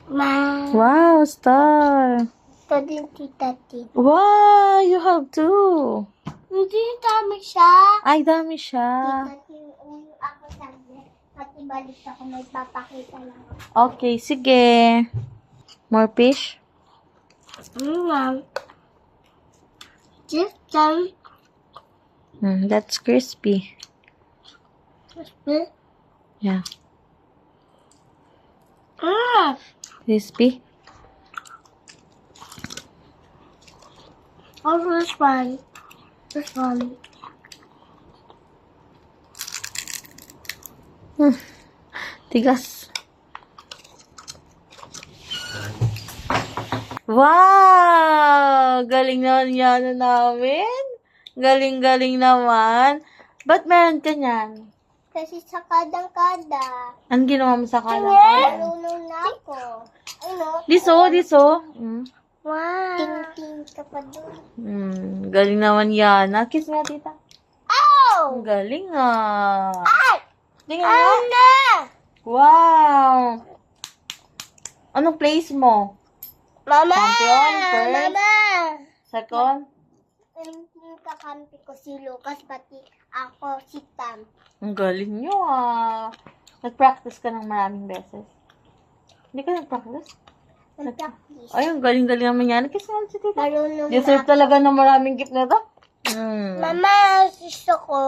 Ma. Wow, star. Ito din, tita. Wow, you have two. Hindi dami siya. Ay, dami siya. Yung ako sabi, at ibalik ako, may papakita lang ako. Okay, sige. More fish? Just time. That's crispy. Yeah. Crispy? Also this one. This one. Tigas. Wow! Galing naman yan namin. Galing-galing naman. Ba't meron ka niyan? Kasi sa kadang-kada. Anong ginawa mo sa kalan? Marunong na ako. Ano? Diso. Wow. Ting-ting ka pa doon. Galing naman yan. Kiss nga, tita. Oh! Ang galing ah. Ay! Tingnan mo. Ano? Wow! Anong place mo? Mama! Champion, first. Mama! Second? Yung kakampi ko si Lucas, pati ako si Tam. Ang galing nyo ah. Nag-practice ka ng maraming beses. Hindi ka nag-practice? Nag-practice. Ay, ang galing-galing naman yan. Kiss nga si tita. Marunong Deserve na. talaga ng maraming gift na to. Mama, gusto ko.